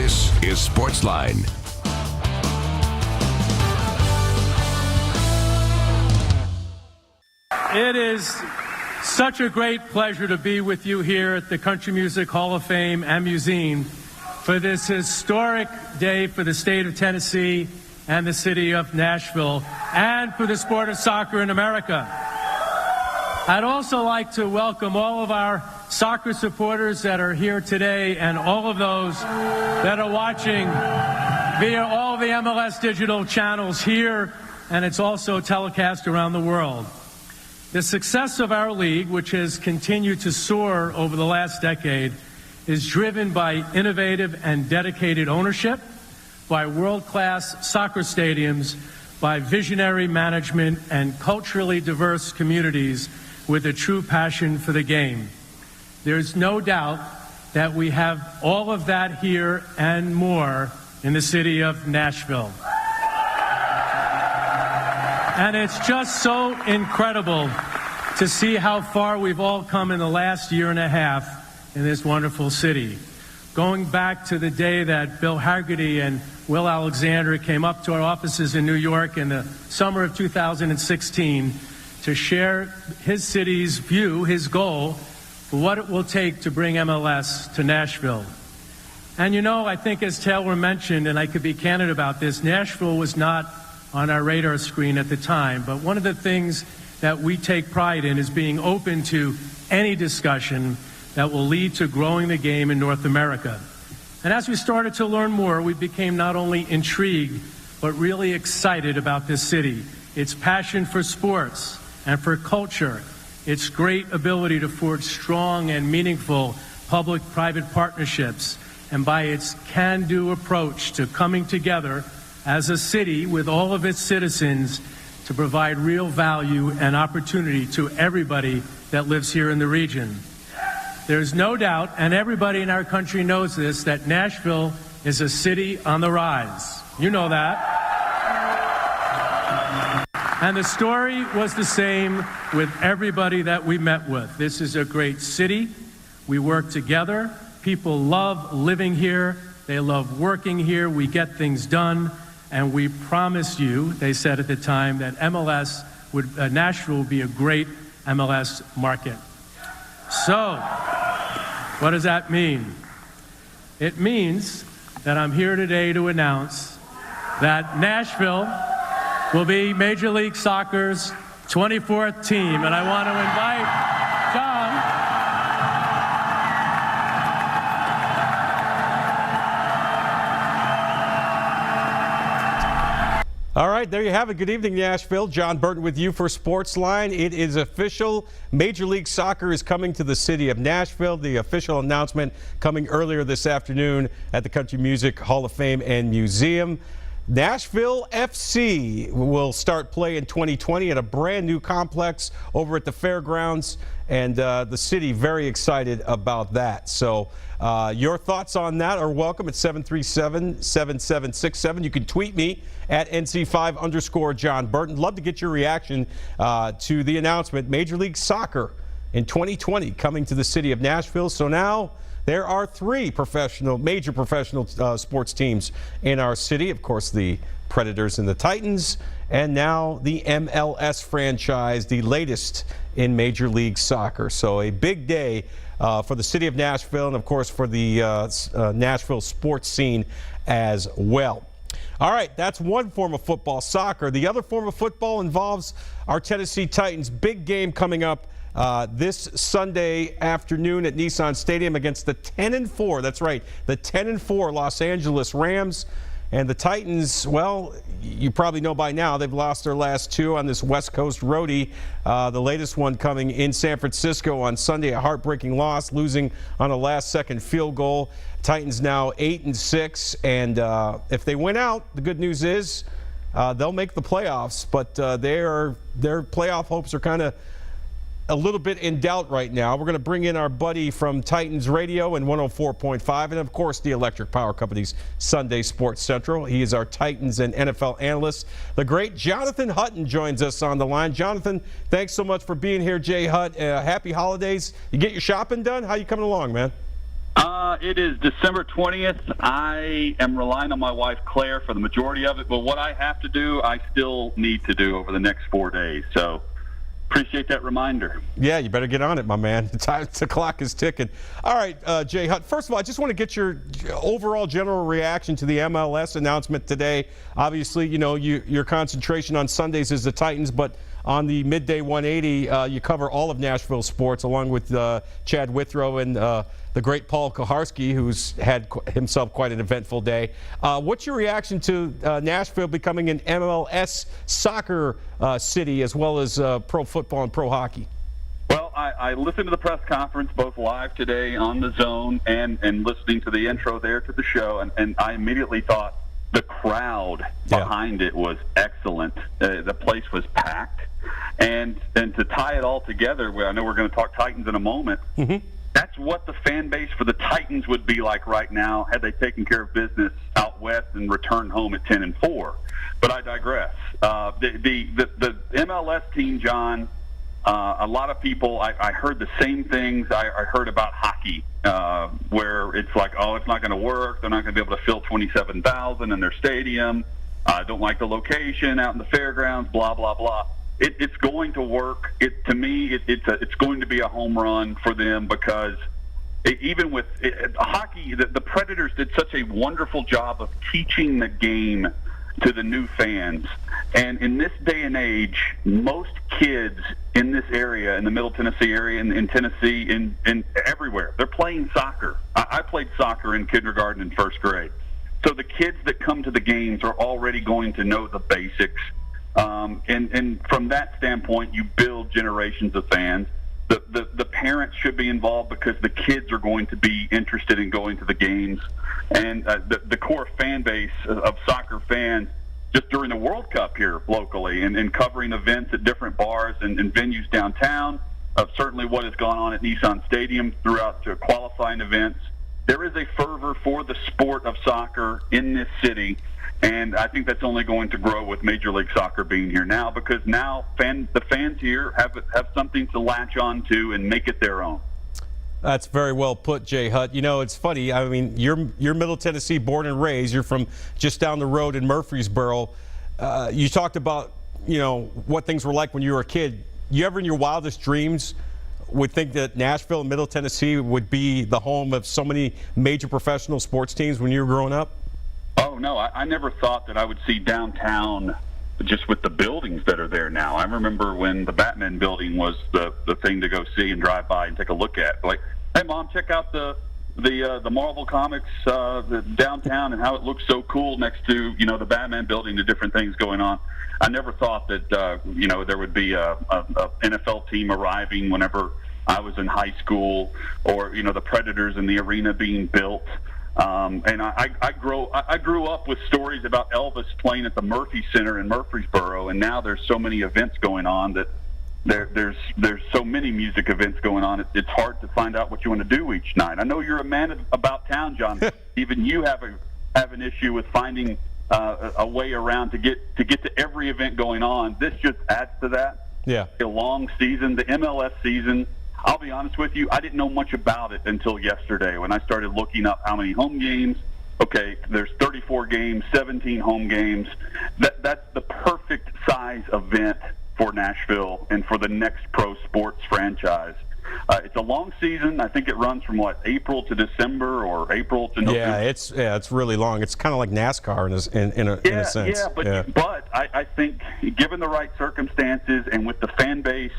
This is Sportsline. It is such a great pleasure to be with you here at the Country Music Hall of Fame and Museum for this historic day for the state of Tennessee and the city of Nashville, and for the sport of soccer in America. I'd also like to welcome all of our soccer supporters that are here today, and all of those that are watching via all the MLS digital channels here, and it's also telecast around the world. The success of our league, which has continued to soar over the last decade, is driven by innovative and dedicated ownership, by world-class soccer stadiums, by visionary management, and culturally diverse communities with a true passion for the game. There's no doubt that we have all of that here and more in the city of Nashville. And it's just so incredible to see how far we've all come in the last year and a half in this wonderful city. Going back to the day that Bill Haggerty and Will Alexander came up to our offices in New York in the summer of 2016 to share his city's view, his goal, for what it will take to bring MLS to Nashville. And you know, I think as Taylor mentioned, and I could be candid about this, Nashville was not on our radar screen at the time, but one of the things that we take pride in is being open to any discussion that will lead to growing the game in North America. And as we started to learn more, we became not only intrigued, but really excited about this city, its passion for sports and for culture, its great ability to forge strong and meaningful public-private partnerships, and by its can-do approach to coming together as a city with all of its citizens to provide real value and opportunity to everybody that lives here in the region. There's no doubt, and everybody in our country knows this, that Nashville is a city on the rise. You know that. And the story was the same with everybody that we met with. This is a great city. We work together. People love living here. They love working here. We get things done. And we promised you, they said at the time, that Nashville would be a great MLS market. So, what does that mean? It means that I'm here today to announce that Nashville will be Major League Soccer's 24th team. And I want to invite Jon. All right, there you have it. Good evening, Nashville. Jon Burton with you for Sportsline. It is official. Major League Soccer is coming to the city of Nashville. The official announcement coming earlier this afternoon at the Country Music Hall of Fame and Museum. Nashville FC will start play in 2020 at a brand new complex over at the fairgrounds, and the city very excited about that. So your thoughts on that are welcome at 737-7767. You can tweet me at NC5_Jon Burton. Love to get your reaction to the announcement. Major League Soccer in 2020 coming to the city of Nashville. So now there are three major professional sports teams in our city. Of course, the Predators and the Titans, and now the MLS franchise, the latest in Major League Soccer. So a big day for the city of Nashville, and of course for the Nashville sports scene as well. All right, that's one form of football, soccer. The other form of football involves our Tennessee Titans. Big game coming up this Sunday afternoon at Nissan Stadium against the 10-4. That's right, the 10-4 Los Angeles Rams. And the Titans, well, you probably know by now, they've lost their last two on this West Coast roadie. The latest one coming in San Francisco on Sunday, a heartbreaking loss, losing on a last-second field goal. Titans now 8-6, and if they win out, the good news is they'll make the playoffs. But their playoff hopes are kind of a little bit in doubt right now. We're going to bring in our buddy from Titans Radio and 104.5, and of course the Electric Power Company's Sunday Sports Central. He is our Titans and NFL analyst. The great Jonathan Hutton joins us on the line. Jonathan, thanks so much for being here, Jay Hutt. Happy holidays. You get your shopping done? How you coming along, man? It is December 20th. I am relying on my wife, Claire, for the majority of it. But what I have to do, I still need to do over the next 4 days. So appreciate that reminder. Yeah, you better get on it, my man. The clock is ticking. All right, Jay Hutt, first of all, I just want to get your overall general reaction to the MLS announcement today. Obviously, you know, your concentration on Sundays is the Titans, but on the Midday 180, you cover all of Nashville sports, along with Chad Withrow and the great Paul Kuharsky, who's had himself quite an eventful day. What's your reaction to Nashville becoming an MLS soccer city, as well as pro football and pro hockey? Well, I listened to the press conference both live today on the Zone and listening to the intro there to the show, and I immediately thought the crowd behind it was excellent. The place was packed. And to tie it all together, I know we're going to talk Titans in a moment, that's what the fan base for the Titans would be like right now had they taken care of business out west and returned home at 10-4. But I digress. The MLS team, John, a lot of people, I heard the same things I heard about hockey, where it's like, oh, it's not going to work. They're not going to be able to fill 27,000 in their stadium. I don't like the location out in the fairgrounds, blah, blah, blah. It's going to work. To me, it's going to be a home run for them because even with hockey, the Predators did such a wonderful job of teaching the game to the new fans. And in this day and age, most kids in this area, in the Middle Tennessee area, in Tennessee, in everywhere, they're playing soccer. I played soccer in kindergarten and first grade. So the kids that come to the games are already going to know the basics. And from that standpoint, you build generations of fans. The parents should be involved because the kids are going to be interested in going to the games. And the core fan base of soccer fans, just during the World Cup here locally and covering events at different bars and venues downtown, certainly what has gone on at Nissan Stadium throughout qualifying events, there is a fervor for the sport of soccer in this city. And I think that's only going to grow with Major League Soccer being here now, because now the fans here have something to latch on to and make it their own. That's very well put, Jay Hutt. You know, it's funny. I mean, you're Middle Tennessee born and raised. You're from just down the road in Murfreesboro. You talked about, you know, what things were like when you were a kid. You ever in your wildest dreams would think that Nashville and Middle Tennessee would be the home of so many major professional sports teams when you were growing up? Oh, no, I never thought that I would see downtown just with the buildings that are there now. I remember when the Batman building was the thing to go see and drive by and take a look at. Like, hey, Mom, check out the Marvel Comics the downtown and how it looks so cool next to, you know, the Batman building, the different things going on. I never thought that, you know, there would be a NFL team arriving whenever I was in high school, or, you know, the Predators in the arena being built. And I grew up with stories about Elvis playing at the Murphy Center in Murfreesboro, and now there's so many events going on that there's so many music events going on. It's hard to find out what you want to do each night. I know you're a man about town, John. Even you have an issue with finding a way around to get to every event going on. This just adds to that. Yeah, a long season, the MLS season. I'll be honest with you, I didn't know much about it until yesterday when I started looking up how many home games. Okay, there's 34 games, 17 home games. That's the perfect size event for Nashville and for the next pro sports franchise. It's a long season. I think it runs from, April to December or April to November. It's really long. It's kind of like NASCAR in a sense. Yeah, but I think given the right circumstances and with the fan base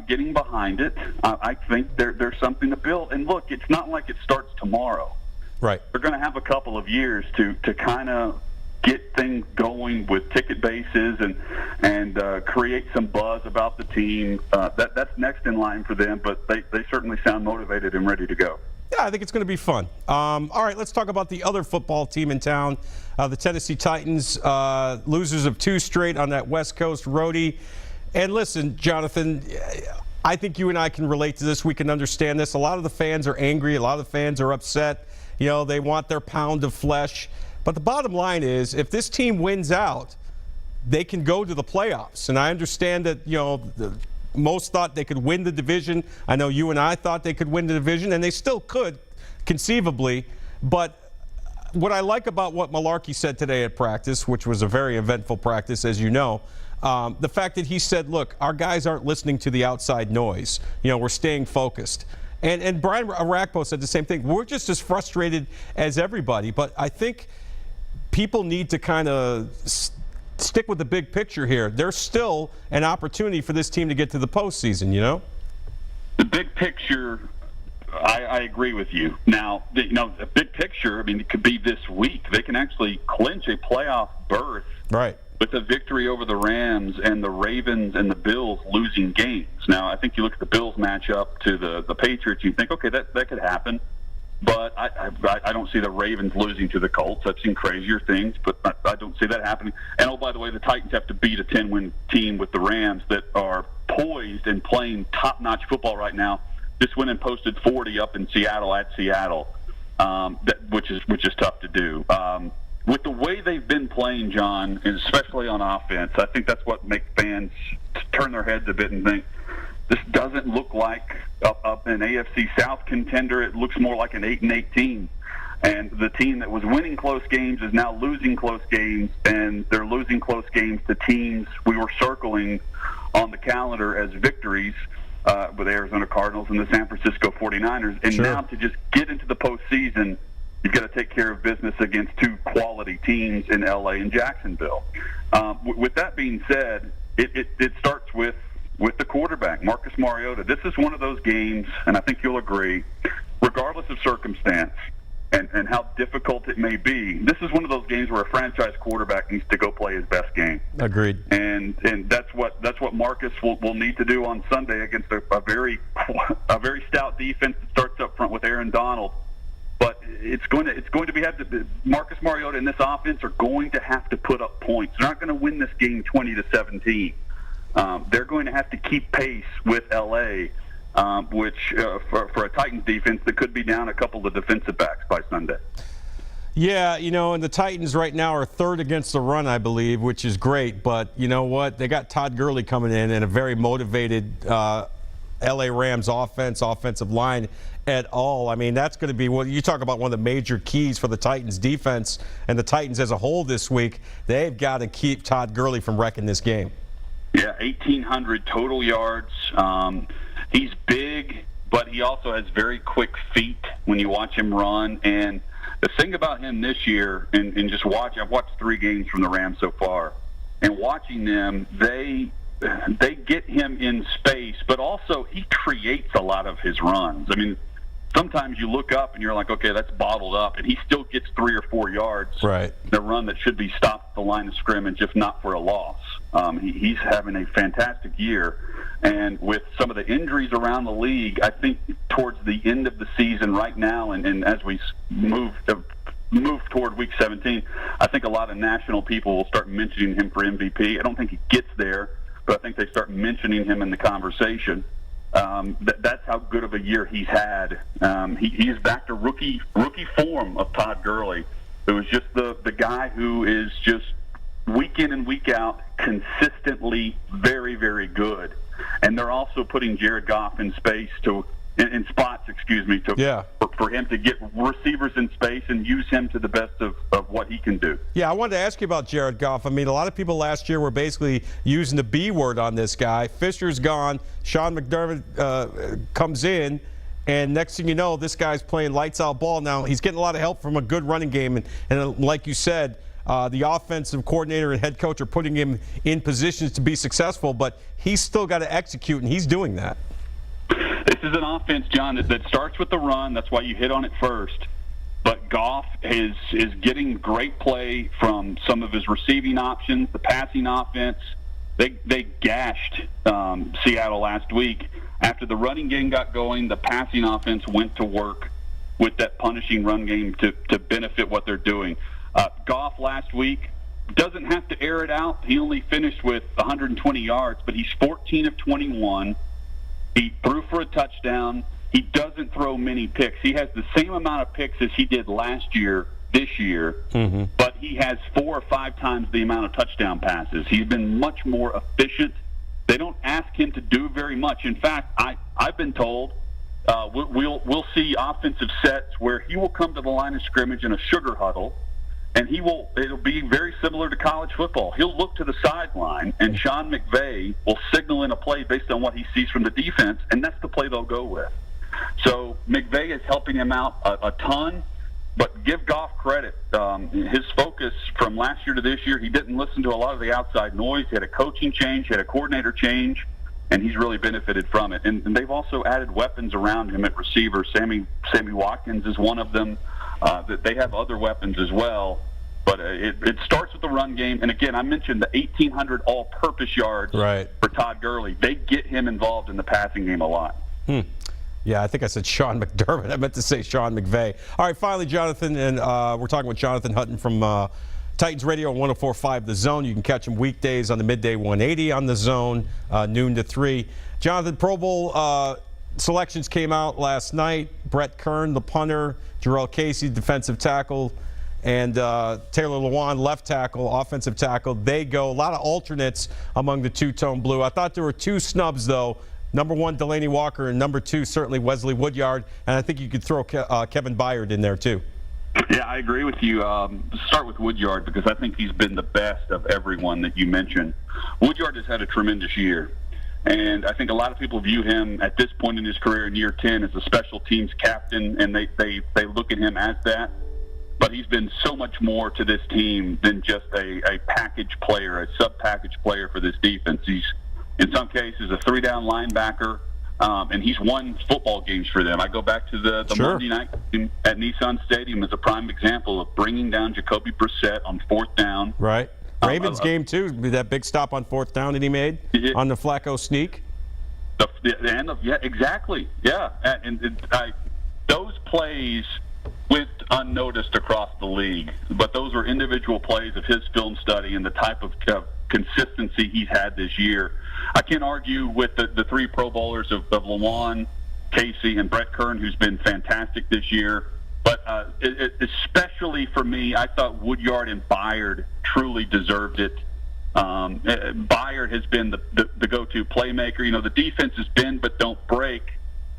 getting behind it, I think there's something to build. And look, it's not like it starts tomorrow. Right. They're going to have a couple of years to kind of get things going with ticket bases and create some buzz about the team. That's next in line for them, but they certainly sound motivated and ready to go. Yeah, I think it's going to be fun. All right, let's talk about the other football team in town, the Tennessee Titans, losers of 2 straight on that West Coast roadie. And listen, Jonathan, I think you and I can relate to this. We can understand this. A lot of the fans are angry. A lot of the fans are upset. You know, they want their pound of flesh. But the bottom line is, if this team wins out, they can go to the playoffs. And I understand that, you know, most thought they could win the division. I know you and I thought they could win the division, and they still could conceivably. But what I like about what Malarkey said today at practice, which was a very eventful practice, as you know, the fact that he said, look, our guys aren't listening to the outside noise. You know, we're staying focused. And Brian Arakpo said the same thing. We're just as frustrated as everybody, but I think people need to kind of stick with the big picture here. There's still an opportunity for this team to get to the postseason, you know? The big picture, I agree with you. Now, the big picture, I mean, it could be this week. They can actually clinch a playoff berth. Right. With a victory over the Rams and the Ravens and the Bills losing games. Now, I think you look at the Bills matchup to the Patriots, you think, okay, that could happen. But I don't see the Ravens losing to the Colts. I've seen crazier things, but I don't see that happening. And, oh, by the way, the Titans have to beat a 10-win team with the Rams that are poised and playing top-notch football right now. Just went and posted 40 up in Seattle at Seattle, which is tough to do. With the way they've been playing, John, and especially on offense, I think that's what makes fans turn their heads a bit and think, this doesn't look like an AFC South contender. It looks more like an 8-8 team. And the team that was winning close games is now losing close games, and they're losing close games to teams we were circling on the calendar as victories with the Arizona Cardinals and the San Francisco 49ers. And now to just get into the postseason, you've got to take care of business against two quality teams in LA and Jacksonville. With that being said, it starts with the quarterback, Marcus Mariota. This is one of those games, and I think you'll agree, regardless of circumstance and how difficult it may be, this is one of those games where a franchise quarterback needs to go play his best game. Agreed. And that's what Marcus will need to do on Sunday against a very stout defense that starts up front with Aaron Donald. But it's going to be Marcus Mariota and this offense are going to have to put up points. They're not going to win this game 20-17. They're going to have to keep pace with LA, which for a Titans defense that could be down a couple of defensive backs by Sunday. Yeah, you know, and the Titans right now are third against the run, I believe, which is great. But you know what? They got Todd Gurley coming in and a very motivated LA Rams offensive line at all. I mean, that's going to be what you talk about, one of the major keys for the Titans defense and the Titans as a whole this week. They've got to keep Todd Gurley from wrecking this game. Yeah, 1,800 total yards. He's big, but he also has very quick feet when you watch him run. And the thing about him this year, and just I've watched 3 games from the Rams so far, and watching them, they get him in space, but also he creates a lot of his runs. I mean, sometimes you look up and you're like, okay, that's bottled up, and he still gets 3 or 4 yards. Right. The run that should be stopped at the line of scrimmage, if not for a loss. He's having a fantastic year. And with some of the injuries around the league, I think towards the end of the season right now, and as we move toward Week 17, I think a lot of national people will start mentioning him for MVP. I don't think he gets there, but I think they start mentioning him in the conversation. That's how good of a year he's had. He's back to rookie form of Todd Gurley, who is just the guy who is just week in and week out consistently very, very good. And they're also putting Jared Goff in spots, for him to get receivers in space and use him to the best of what he can do. Yeah, I wanted to ask you about Jared Goff. I mean, a lot of people last year were basically using the B word on this guy. Fisher's gone. Sean McDermott comes in. And next thing you know, this guy's playing lights-out ball. Now, he's getting a lot of help from a good running game. And like you said, the offensive coordinator and head coach are putting him in positions to be successful. But he's still got to execute, and he's doing that. This is an offense, John, that starts with the run. That's why you hit on it first. But Goff is getting great play from some of his receiving options, the passing offense. They gashed Seattle last week. After the running game got going, the passing offense went to work with that punishing run game to benefit what they're doing. Goff last week doesn't have to air it out. He only finished with 120 yards, but he's 14 of 21. He threw for a touchdown. He doesn't throw many picks. He has the same amount of picks as he did last year, this year, but he has 4 or 5 times the amount of touchdown passes. He's been much more efficient. They don't ask him to do very much. In fact, I've been told we'll see offensive sets where he will come to the line of scrimmage in a sugar huddle, and it'll be very similar to college football. He'll look to the sideline, and Sean McVay will signal in a play based on what he sees from the defense, and that's the play they'll go with. So McVay is helping him out a ton, but give Goff credit. His focus from last year to this year, he didn't listen to a lot of the outside noise. He had a coaching change, he had a coordinator change, and he's really benefited from it. And they've also added weapons around him at receiver. Sammy Watkins is one of them. They have other weapons as well. But it starts with the run game. And, again, I mentioned the 1,800 all-purpose yards for Todd Gurley. They get him involved in the passing game a lot. Yeah, I think I said Sean McDermott. I meant to say Sean McVay. All right, finally, Jonathan, and we're talking with Jonathan Hutton from Titans Radio on 104.5 The Zone. You can catch him weekdays on the midday 180 on The Zone, noon to 3. Jonathan, Pro Bowl selections came out last night. Brett Kern, the punter, Jarrell Casey, defensive tackle, and Taylor Lewan, left tackle, offensive tackle. They go. A lot of alternates among the two-tone blue. I thought there were two snubs, though. Number 1, Delaney Walker, and number 2, certainly Wesley Woodyard. And I think you could throw Kevin Byard in there, too. Yeah, I agree with you. Start with Woodyard because I think he's been the best of everyone that you mentioned. Woodyard has had a tremendous year. And I think a lot of people view him at this point in his career in year 10 as a special teams captain, and they look at him as that. But he's been so much more to this team than just a package player, a sub-package player for this defense. He's, in some cases, a 3-down linebacker, and he's won football games for them. I go back to the Monday night game at Nissan Stadium as a prime example of bringing down Jacoby Brissett on 4th down. Right. Ravens game, too, that big stop on 4th down that he made on the Flacco sneak. Yeah, exactly. Yeah. Those plays went unnoticed across the league, but those were individual plays of his film study and the type of consistency he's had this year. I can't argue with the 3 Pro Bowlers of Lewan, Casey, and Brett Kern, who's been fantastic this year. But especially for me, I thought Woodyard and Byard truly deserved it. Byard has been the go-to playmaker. You know, the defense has been but don't break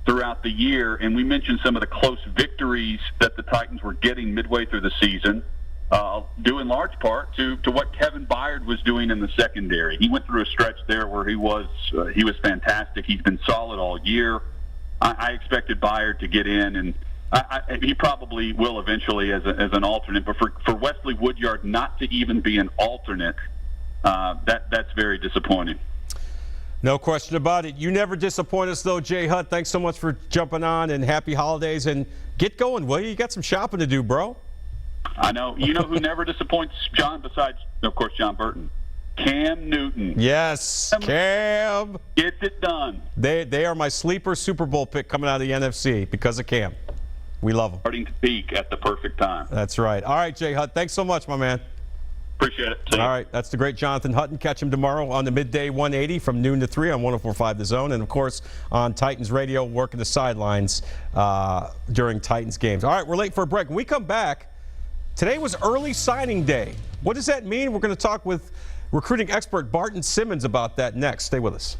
throughout the year, and we mentioned some of the close victories that the Titans were getting midway through the season, due in large part to what Kevin Byard was doing in the secondary. He went through a stretch there where he was fantastic. He's been solid all year. I expected Byard to get in, and he probably will eventually as an alternate. But for Wesley Woodyard not to even be an alternate, that's very disappointing. No question about it. You never disappoint us, though, Jay Hutt. Thanks so much for jumping on, and happy holidays. And get going, will you? You got some shopping to do, bro. I know. You know who never disappoints John besides, of course, Jon Burton? Cam Newton. Yes, Cam. Gets it done. They are my sleeper Super Bowl pick coming out of the NFC because of Cam. We love them. Starting to peak at the perfect time. That's right. All right, Jay Hutt. Thanks so much, my man. Appreciate it. All right, that's the great Jonathan Hutton. Catch him tomorrow on the midday 180 from noon to 3 on 104.5 The Zone, and of course on Titans Radio, working the sidelines during Titans games. All right, we're late for a break. When we come back, today was early signing day. What does that mean? We're going to talk with recruiting expert Barton Simmons about that next. Stay with us.